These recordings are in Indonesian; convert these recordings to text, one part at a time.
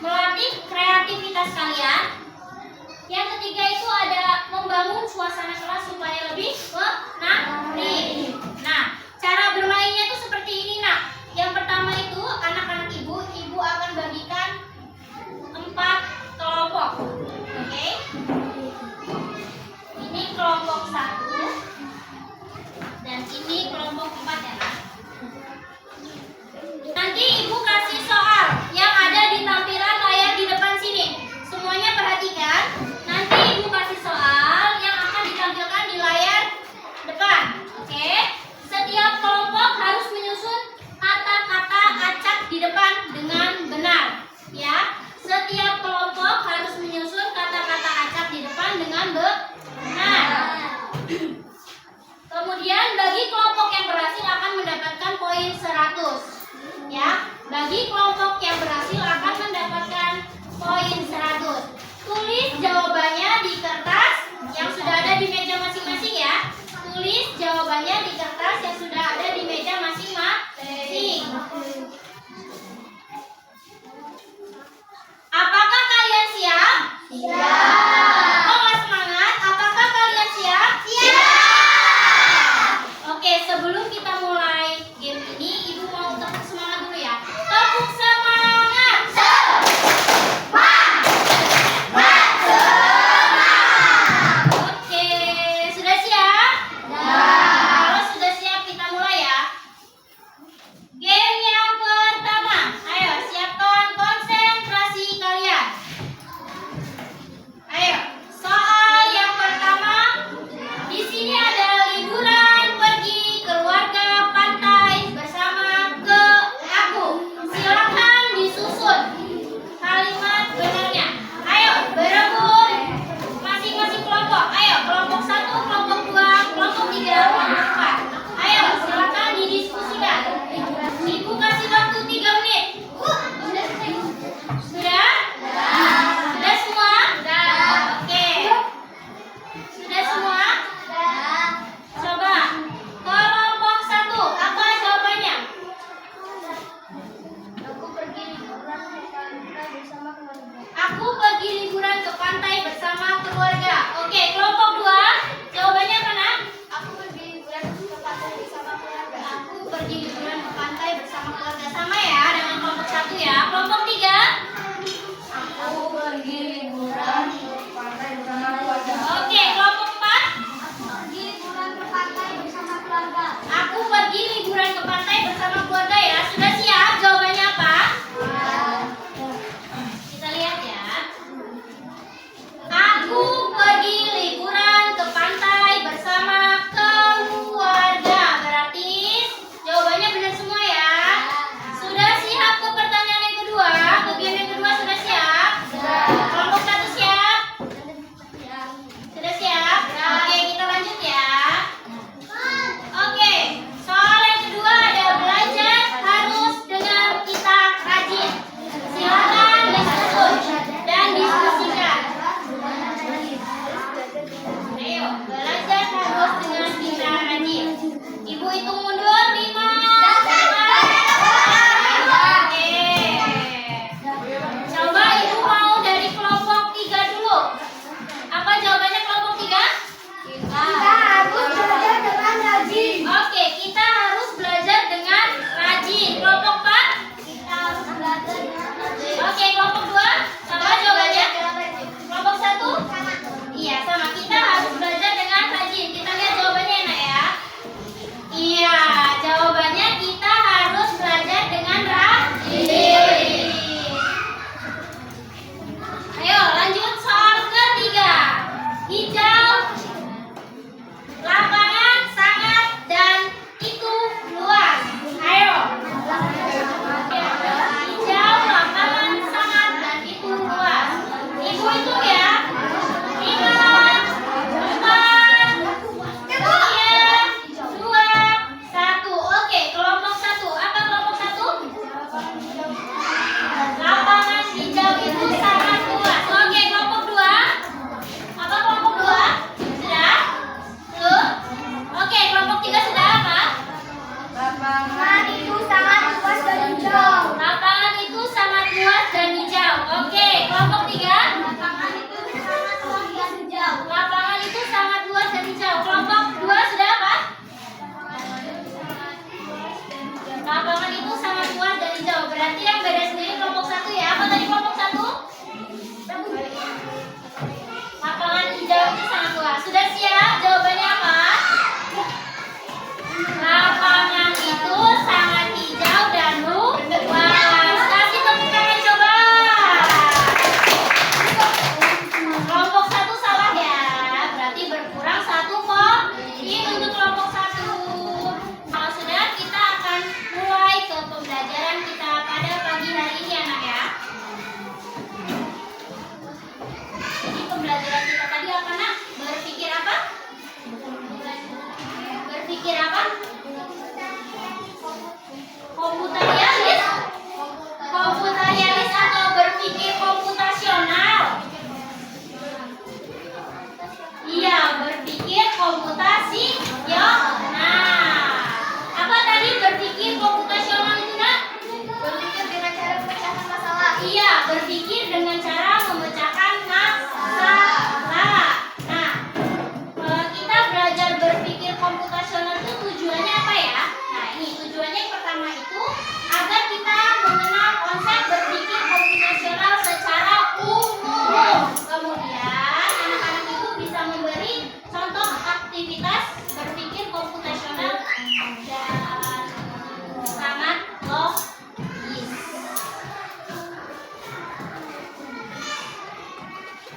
melatih kreativitas kalian. Yang ketiga itu ada membangun suasana kelas supaya lebih menarik. Nah, cara bermainnya itu seperti ini, nak. Yang pertama itu anak-anak ibu akan bagikan 4 kelompok. Oke? Ini kelompok 1 dan ini kelompok 4 ya, nak. Nanti ibu kasih soal yang ada di tampilan layar di depan sini. Semuanya perhatikan. Nanti ibu kasih soal yang akan ditampilkan di layar depan. Oke? Setiap kelompok harus menyusun kata-kata acak di depan dengan benar. Ya, setiap kelompok harus menyusun kata-kata acak di depan dengan benar. Kemudian bagi kelompok yang berhasil akan mendapatkan poin 100. Ya, bagi kelompok yang berhasil akan mendapatkan poin 100. Tulis jawabannya di kertas yang sudah ada di meja masing-masing ya. Tulis jawabannya di kertas yang sudah ada di meja masing-masing. Apakah kalian siap? Siap. Oh, semangat. Apakah kalian siap? Siap. Oke, sebelum kita mulai game ini, ibu mau tepuk semangat dulu ya. Tepuk semangat. Oke, sudah siap? Kalau sudah siap kita mulai ya. Game yang pertama. Ayo, siapkan konsentrasi kalian. Ayo, soal yang pertama. Di sini ada liburan pergi keluarga pantai bersama ke aku. Silakan disusun kalimat benarnya. Ayo, berebut masing-masing kelompok. Ayo, kelompok 1, kelompok 2, kelompok 3, kelompok 4. Ayo, silakan didiskusikan. Ibu kasih waktu 3 menit. Sudah? Sudah semua? Oke. Sudah semua? Coba. Kelompok 1, apa jawabannya? Aku pergi liburan ke pantai bersama keluarga. Oke, kelompok 2, jawabannya apa, nak? Aku pergi liburan ke pantai bersama keluarga. Aku pergi liburan ke pantai bersama keluarga. Sama ya dengan kelompok 1 ya. Kelompok 3? Aku pergi liburan ke pantai bersama keluarga. Oke, kelompok 4? Aku pergi liburan ke pantai bersama keluarga. Aku pergi liburan ke pantai bersama keluarga ya. Sudah siap? Jawabannya apa? Kita lihat ya. Aku pergi liburan ke pantai bersama keluarga. Berarti jawabannya benar semua ya. Sudah siap ke pertanyaan yang kedua? Ke game yang kedua sudah siap? Kelompok 1 siap? Sudah siap? Oke, kita lanjut ya. Oke, soal yang kedua ada belajar harus dengan kita rajin. Silakan disusun dan diskusikan. Ayo, belajar harus dengan kita rajin. Ibu hitung mundur 5. Oke. Coba ibu mau dari kelompok 3 dulu. Apa jawabannya kelompok 3? Kita harus belajar dengan rajin. Oke, kita harus belajar dengan rajin. Kelompok 4? Kita harus belajar dengan rajin. Oke, kelompok 2? Sama jawabannya? Kelompok 1? Iya, sama. Kita harus belajar dengan rajin. Kita lihat jawabannya enak ya. Iya, jawabannya kita harus belajar dengan rajin. Ayo, lanjut soal ketiga. Hijau, lapangan sangat, dan itu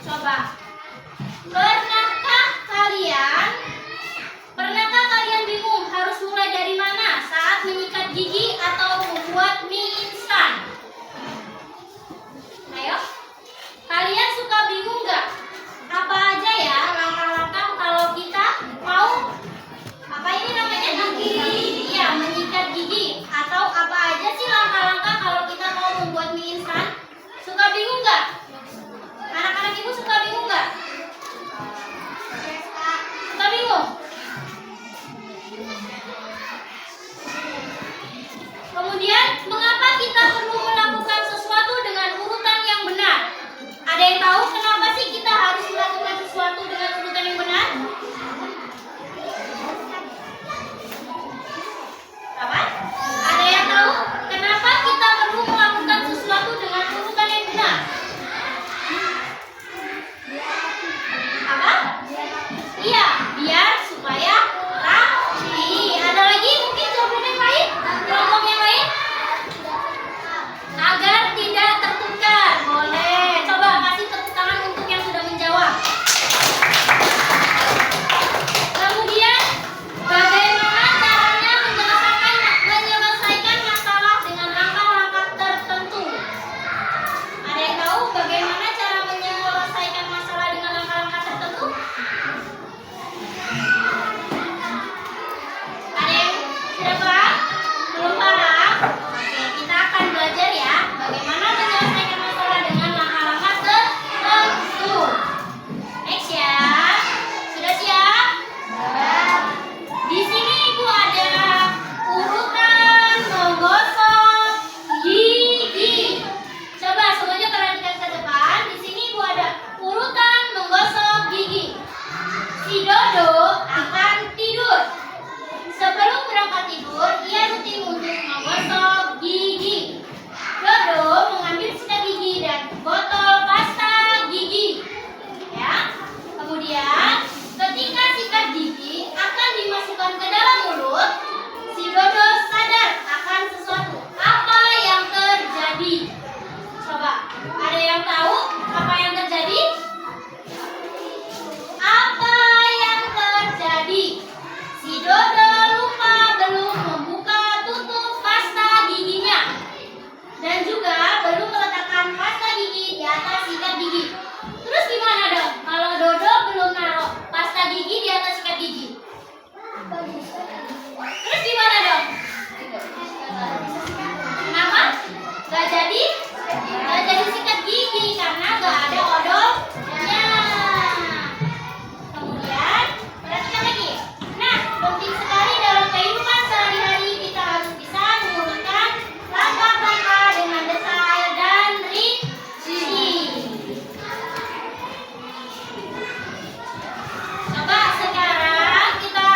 Coba. Pernahkah kalian bingung harus mulai dari mana saat menyikat gigi atau membuat mie instan? Ayo. Kalian suka bingung nggak? Apa aja ya langkah-langkah kalau kita mau menyikat gigi, atau apa aja sih langkah-langkah kalau kita mau membuat mie instan? Suka bingung nggak? Anak-anak ibu suka bingung nggak? Suka bingung? Kemudian, mengapa kita perlu melakukan sesuatu dengan urutan yang benar? Ada yang tahu kenapa sih kita harus melakukan sesuatu dengan urutan yang benar? Apa? Ada yang tahu kenapa kita perlu melakukan sesuatu dengan urutan yang benar? Apa? Iya, biar supaya rapi. Ada lagi mungkin jawaban yang lain? Kelompok yang lain? Agar tidak tertukar. Boleh. Coba kasih tepuk tangan untuk yang sudah menjawab. Kemudian, bagaimana caranya menyelesaikan masalah dengan langkah-langkah tertentu? Ada yang tahu bagaimana cara menyelesaikan masalah dengan langkah-langkah tertentu? Ada yang sudah paham? Belum paham? Oke, kita akan belajar ya bagaimana menyelesaikan masalah dengan langkah-langkah tertentu. Next ya. Sudah siap? Di sini ibu ada urutan menggosok gigi. Coba semuanya perhatikan ke depan. Di sini ibu ada urutan menggosok gigi. Si Dodo akan tidur. Sebelum berangkat tidur, ia rutin untuk menggosok gigi. Dodo mengambil sikat gigi dan botol pasta gigi. Ya. Kemudian, ketika sikat gigi akan dimasukkan ke dalam mulut, si Dodo sadar akan sesuatu. Apa yang terjadi? Coba, ada yang tahu apa yang terjadi? Apa yang terjadi? Si Dodo lupa belum membuka tutup pasta giginya, dan juga belum meletakkan pasta gigi di atas sikat gigi. Terus gimana dong kalau Dodo belum naruh pasta gigi di atas sikat gigi? Terus gimana dong? Kenapa? Gak jadi sikat gigi karena gak ada odolnya. Kemudian, perhatikan lagi. Nah, penting sekali dalam kehidupan sehari-hari kita harus bisa mengurutkan langkah-langkah dengan detail dan rinci. Coba sekarang kita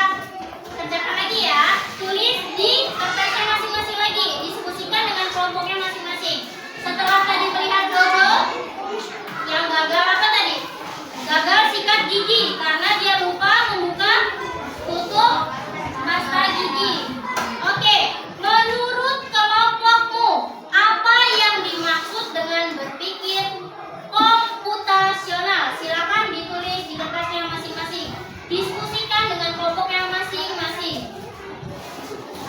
kerjakan lagi ya. Tulis di kertasnya masing-masing lagi. Diskusikan dengan kelompoknya masing-masing. Setelah tadi melihat Dodo yang gagal apa tadi? Gagal sikat gigi karena dia lupa membuka tutup pasta gigi. Oke, menurut kelompokmu apa yang dimaksud dengan berpikir komputasional? Silakan ditulis di kertasnya masing-masing. Diskusikan dengan kelompoknya masing-masing.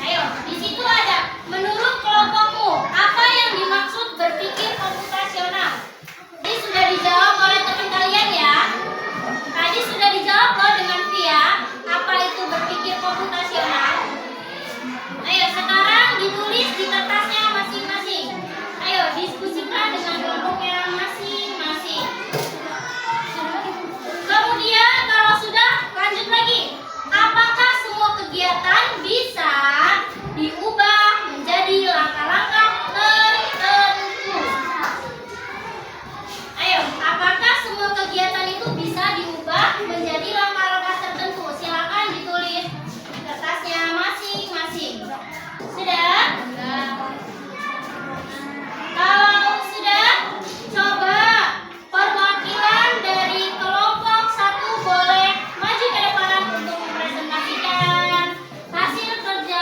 Ayo, di situ ada menurut kelompokmu apa yang dimaksud berpikir komputasional? Ini sudah dijawab oleh teman kalian ya. Tadi sudah dijawab loh dengan Via. Apa itu berpikir komputasional? Ayo sekarang ditulis di kertasnya masing-masing. Ayo diskusikan dengan kelompoknya masing-masing. Kemudian kalau sudah, lanjut lagi. Apakah semua kegiatan bisa diubah menjadi langkah-langkah tertentu? Ayo, apakah semua kegiatan itu bisa diubah menjadi langkah-langkah tertentu? Silakan ditulis di kertasnya masing-masing. Sudah? Kalau sudah, coba perwakilan dari kelompok 1 boleh maju ke depan untuk mempresentasikan hasil kerja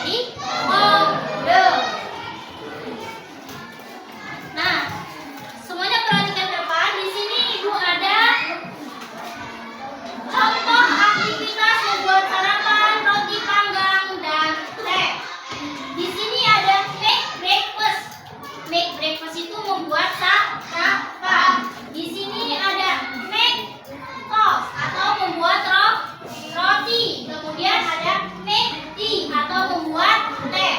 menjadi kode. Nah, semuanya perhatikan ke depan. Di sini Ibu ada contoh aktivitas membuat sarapan, roti panggang, dan teh. Di sini ada make breakfast. Make breakfast itu membuat sarapan. Di sini ada make toast atau membuat roti. Kemudian ada make tea atau membuat teh.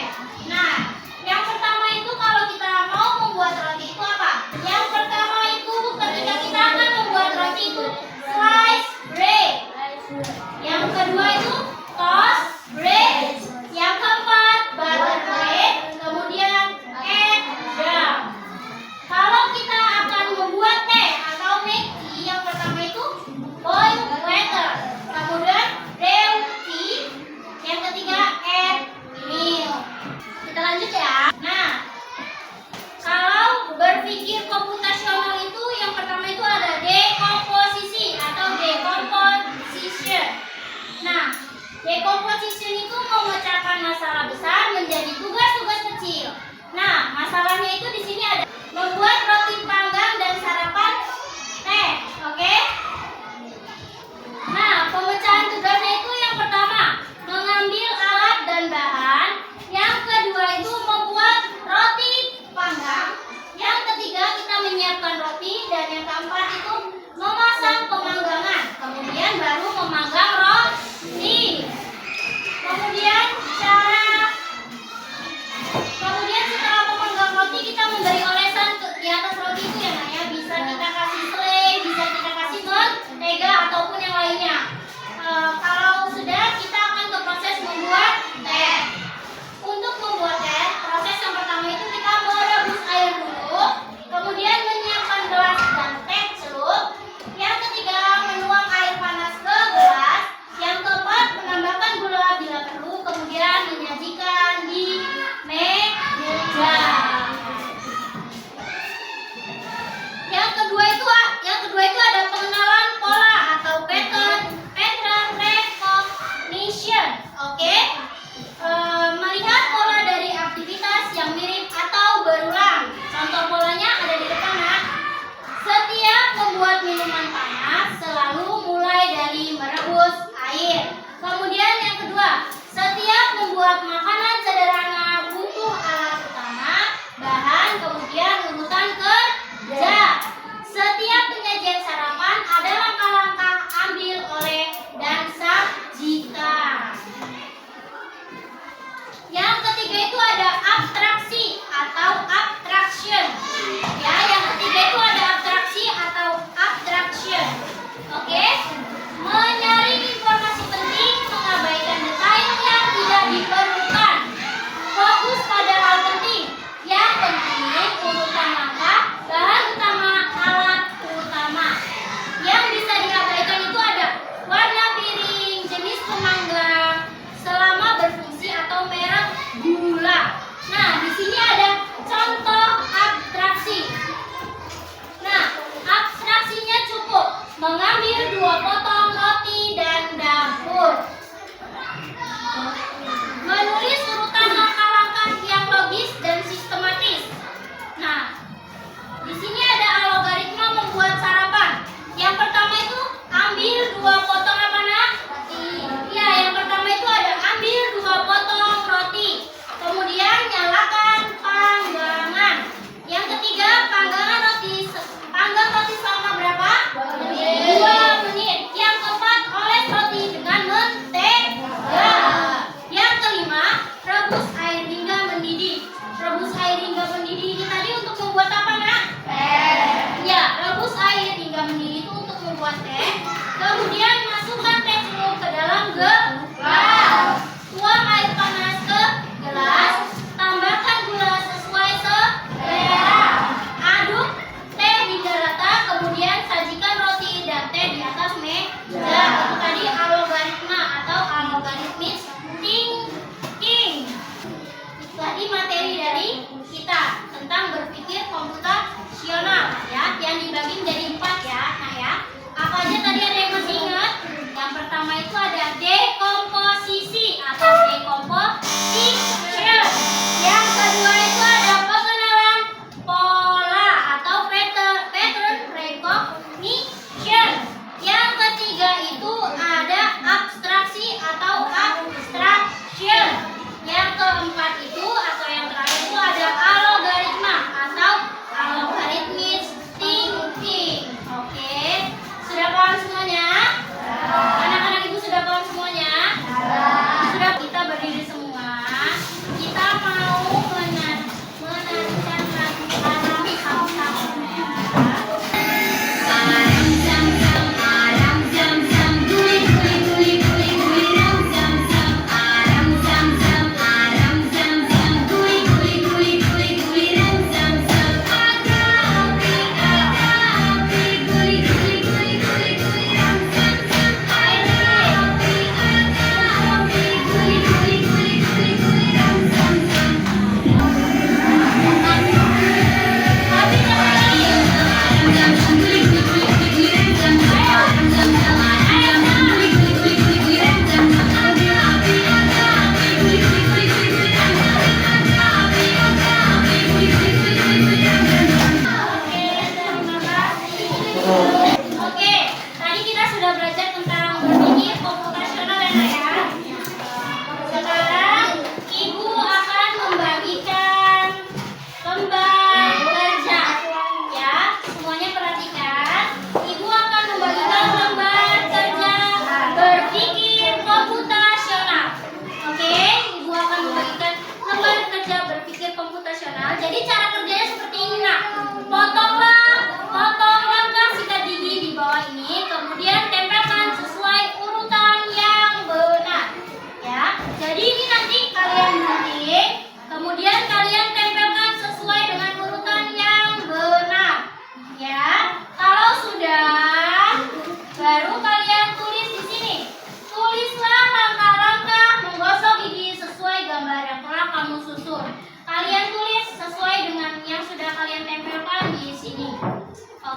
Nah, yang pertama itu kalau kita mau membuat roti itu apa? Yang pertama itu ketika kita akan membuat roti itu slice bread. Yang kedua itu toast bread. Yang keempat butter bread. Kemudian egg jam. Kalau kita akan membuat teh atau make tea, yang pertama itu boil water. Kemudian brew tea. Yang ketiga add milk. Kita lanjut ya. Nah, kalau berpikir komputasional itu yang pertama itu ada dekomposisi atau decomposition. Nah, decomposition itu memecahkan masalah besar menjadi tugas-tugas kecil. Nah, masalahnya itu di sini ada membuat roti panggang dan sarapan teh. Oke? Nah, pemecahan tugasnya itu yang pertama mengambil alat dan bahan. Yang kedua itu membuat roti panggang. Yang ketiga kita menyiapkan roti. Dan yang keempat itu memasang pemanggangan. Kemudian baru memanggang roti. Kemudian setelah memanggang roti kita memberi olesan di atas roti itu ya, Naya. Bisa kita kasih selai, bisa kita kasih mentega ataupun yang lainnya. Kalau sudah, kita akan ke proses membuat teh. Untuk membuat teh, proses yang pertama itu kita merebus air dulu, kemudian menyiapkan gelas dan teh celup. Yang ketiga, menuang air panas ke gelas. Yang keempat, menambahkan gula bila perlu, kemudian menyajikan di meja. Yang kedua itu ada pengenalan pola atau pattern recognition. Oke? Melihat pola dari aktivitas yang mirip atau berulang. Contoh polanya ada di depan, Nak. Setiap membuat minuman panas selalu mulai dari merebus air. Kemudian yang kedua, setiap membuat makanan sederhana butuh alat utama, bahan, kemudian urutan kerja. Setiap penyajian sarapan ada langkah-langkah ambil, oleh, dan sajikan. Yang ketiga itu ada abstraksi atau abstraction. Ya, yang ketiga itu ada abstraksi atau abstraction. Oke? Menyaring informasi penting, mengabaikan detail yang tidak diperlukan. Fokus pada hal penting. Yang penting urutan langkah, bahan utama, alat utama. Yang bisa diabaikan itu ada warna piring, jenis pemanggang, selama berfungsi atau merek gula. Nah, di sini ada contoh abstraksi. Nah, abstraksinya cukup mengambil 2 potong roti dan dapur. Menulis urutan langkah-langkah yang logis dan sistematis. Nah, di sini ada algoritma membuat sarapan. Yang pertama itu ambil 2 potong apa, Nak? Roti. Ya, yang pertama itu ada ambil 2 potong roti. Kemudian nyalakan panggangan. Yang ketiga, panggang roti selama berapa? 2 menit. Yang keempat, oles roti dengan mentega.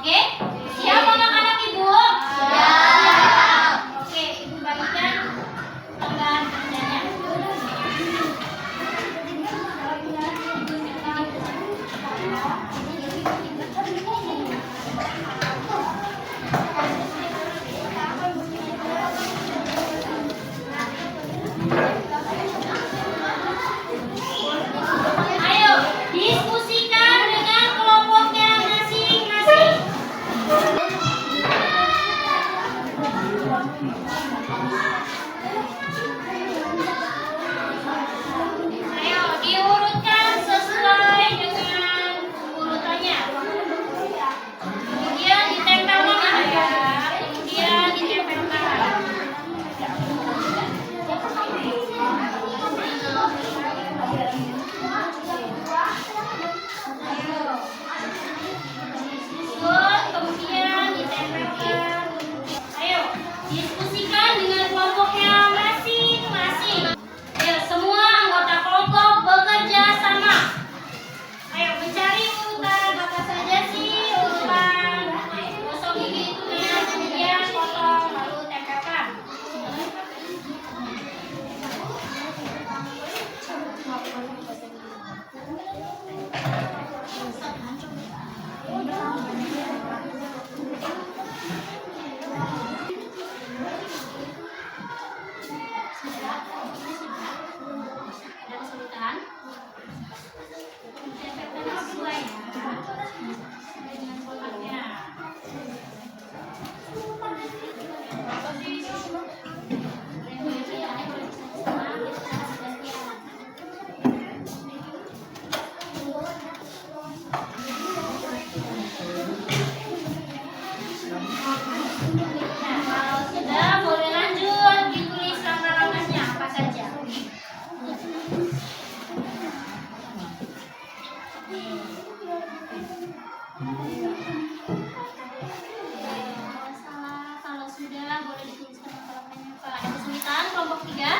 Oke? Siap anak-anak Ibu? Siap. Oke, Ibu bagikan lembar kerjanya. Ayo, diskusikan dengan kelompoknya masing-masing. Ayo, diurutkan sesuai dengan urutannya. Kemudian ditempelkan ya. Kemudian ditempelkan. Disusun, kemudian ditempelkan. Ayo, diskusikan dengan kelompoknya masing-masing. Ayo, semua anggota kelompok bekerja sama. Ayo, mencari urutan apa saja sih urutan gosok gigi itu ya. Kemudian potong, lalu tempelkan. Ada kesulitan? Tempelkan sesuai ya. Dengan kotaknya. Nah, kalau sudah boleh lanjut ditulis langkah-langkahnya apa saja. Kalau sudah boleh dituliskan langkah-langkahnya Pak. Ada kesulitan kelompok 3?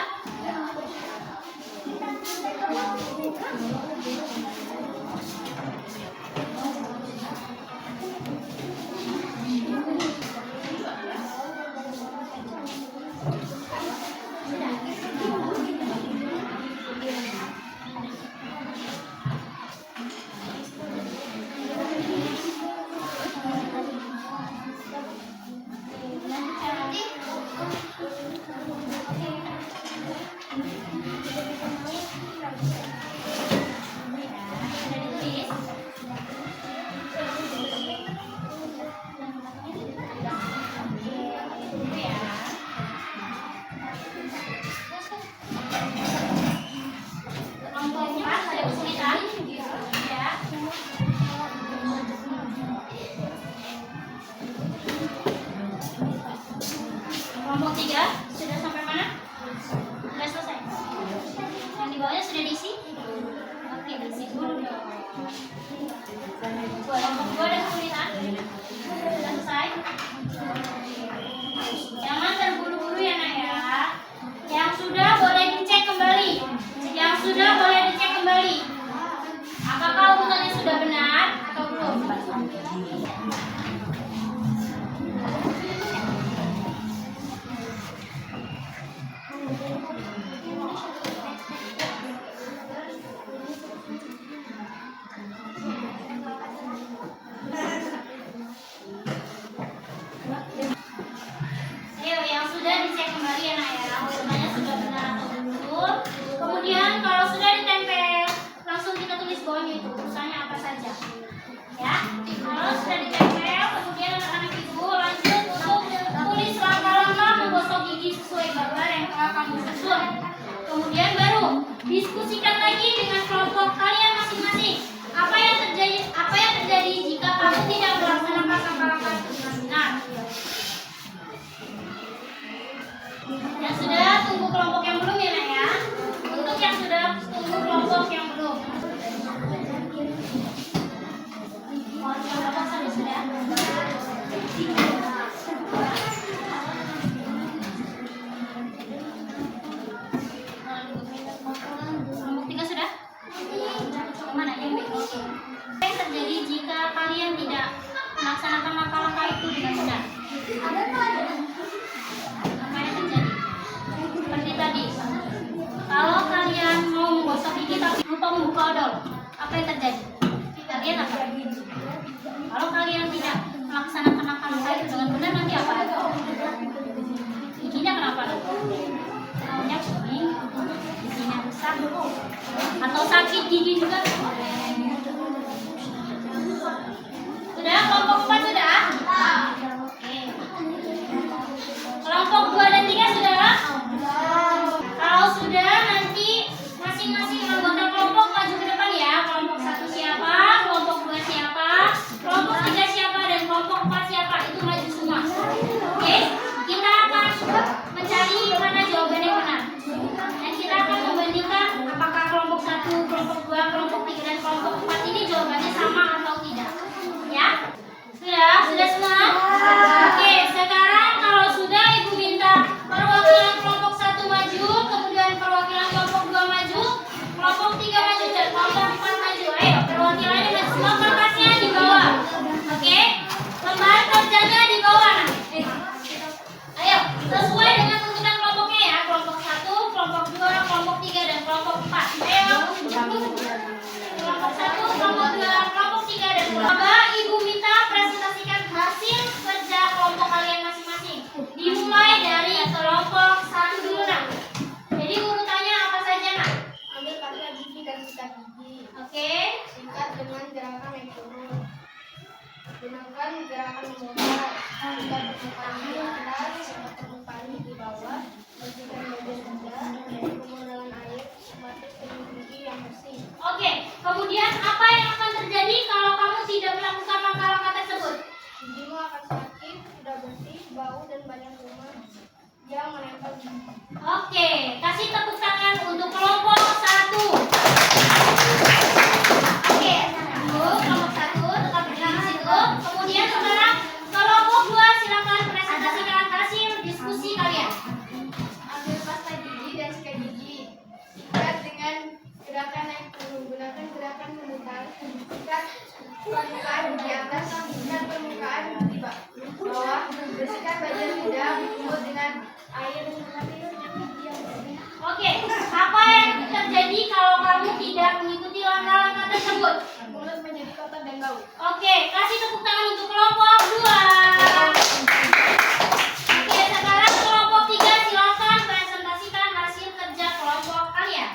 Kelompok 3 sudah sampai mana? Sudah selesai. Yang di bawahnya sudah diisi? Oke, diisi dulu dong. Kelompok 2 ada kesulitan? Sudah selesai? Jangan terburu-buru ya nak ya. Yang sudah boleh dicek kembali. Yang sudah boleh dicek kembali. Apakah urutannya sudah benar atau belum? Ayo, yang sudah dicek kembali ya nak ya. Urutannya sudah benar atau belum. Kemudian kalau sudah ditempel, langsung kita tulis bawahnya itu urutannya apa saja. Ya, kalau sudah ditempel, kemudian anak-anak ibu lanjut untuk tulis langkah-langkah menggosok gigi sesuai gambar yang telah kamu susun. Kemudian baru diskusikan lagi dengan kelompok kalian masing-masing. Apa yang terjadi jika kamu tidak melaksanakan langkah-langkah dengan benar? Yang sudah tunggu kelompok yang belum ya nak ya. Untuk yang sudah tunggu kelompok yang belum. Kelompok satu sudah. Kelompok 3 sudah? Mana yang tadi? Kalau kalian mau menggosok gigi tapi lupa membuka odol, apa yang terjadi? Kalian apa? Kalau kalian tidak melaksanakan langkah-langkah itu dengan benar, nanti apa? Giginya kenapa? Banyak kuning, giginya rusak, atau sakit gigi juga. Sudah, kelompok 4 sudah? Oke. Kelompok 2 dan 3 sudah? Kalau sudah, nanti masing-masing anggota kelompok maju ke depan ya. Kelompok 1 siapa, kelompok 2 siapa, kelompok 3 siapa, dan kelompok 4 siapa. Itu maju semua. Oke? Kita akan mencari mana jawaban yang benar. Dan kita akan membandingkan apakah kelompok 1, kelompok 2, kelompok 3, dan kelompok 4 ini jawabannya sama atau tidak. Ya? Sudah semua? Oke, sekarang kalau sudah, Ibu minta perwakilan kelompok 1 maju, kemudian perwakilan kelompok 2 maju, kelompok 3 maju, dan kelompok 4 maju. Ayo, perwakilannya maju semua, kertasnya di bawah. Oke? Lembar kerjanya di bawah. Ayo, sesuai dengan urutan kelompoknya ya. Kelompok 1, kelompok 2, kelompok 3, dan kelompok 4. Ayo, kelompok 1, kelompok 2, kelompok 3, dan kelompok 4. Ibu minta presentasikan hasil kerja kelompok kalian masing-masing. Dimulai dari kelompok 1 dulu, nak. Jadi urutannya apa saja, nak? Ambil pasta gigi dan sikat gigi. Oke. Sikat dengan gerakan naik turun. Gunakan gerakan memutar. Sikat permukaan di atas, sikat permukaan di bawah. Bersihkan bagian rendah dari pemodalan air. Batik dengan gigi yang bersih. Oke. Kemudian apa yang akan terjadi kalau kamu tidak melakukan langkah-langkah tersebut? Gigimu akan sakit, tidak bersih, bau, dan banyak kuman yang menempel gigi. Oke, kasih tepuk tangan untuk kelompok 1. Oke, kelompok 1 tetap berdiri di situ. Kemudian sekarang kelompok 2 silakan presentasikan hasil diskusi kalian. Ambil pasta gigi dan sikat gigi. Sikat dengan gerakan naik turun. Gunakan gerakan memutar. Sikat permukaan di atas, sikat permukaan di bawah. Bersihkan bagian lidah, mulut dengan air. Oke, apa yang terjadi kalau kamu tidak mengikuti langkah-langkah tersebut? Mulut menjadi kotor dan bau. Oke, kasih tepuk tangan untuk kelompok 2. Oke, sekarang kelompok 3 silakan presentasikan hasil kerja kelompok kalian.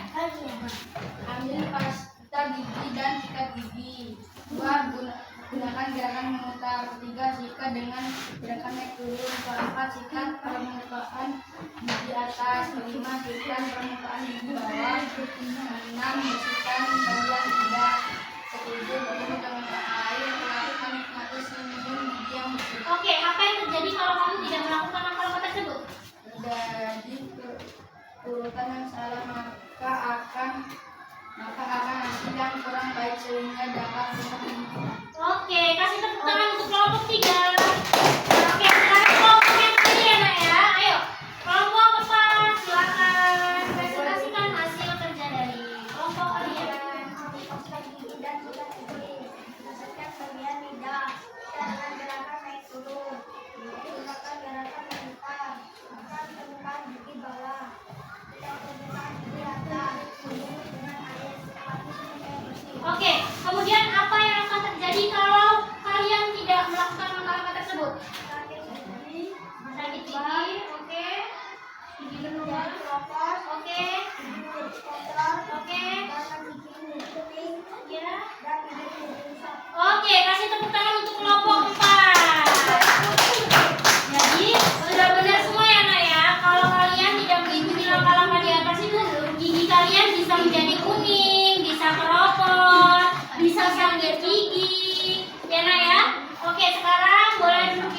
Ambil pasta gigi dan sikat gigi. 2. Gunakan gerakan memutar. 3. Sikat dengan gerakan naik turun. 4. Sikat permukaan gigi atas. 5. Sikat permukaan gigi bawah. 6. Bersihkan bagian lidah. 7. Bertemu dengan air. 8. Menikmati senyum gigi yang bersih. Oke, apa yang terjadi kalau kamu tidak melakukan langkah-langkah tersebut? Jadi urutan yang salah maka akan hasil yang kurang baik sehingga dapat rusak gigi. Oke, kasih tepuk tangan untuk kelompok 3. Oke, sekarang kelompok yang tadi ya, nak ya. Ayo, kelompok 4 silakan presentasikan hasil kerja dari kelompok kalian. Pasta gigi dan sikat gigi. Bersihkan bagian lidah dengan gerakan naik turun. Gunakan gerakan memutar. Makan permukaan gigi bawah. Tidak permukaan gigi atas. Mulut dengan air. Sepatu supaya bersih. Oke, kemudian apa yang akan terjadi kalau kalian tidak melakukan langkah-langkah tersebut? Sakit gigi. Sakit gigi, oke. Gigi berlubang, Keropos. oke. Gigi mulut kotor. Oke. Bahkan gigi menjadi kering. Ya. Dan gigi menjadi rusak. Oke, kasih tepuk tangan untuk kelompok 4. Jadi, sudah benar semua ya, nak ya. Kalau kalian tidak mengikuti langkah-langkah di atas itu, gigi kalian bisa menjadi kuning, bisa keropos, bisa sakit gigi. Ya, nak ya. Oke, sekarang boleh duduk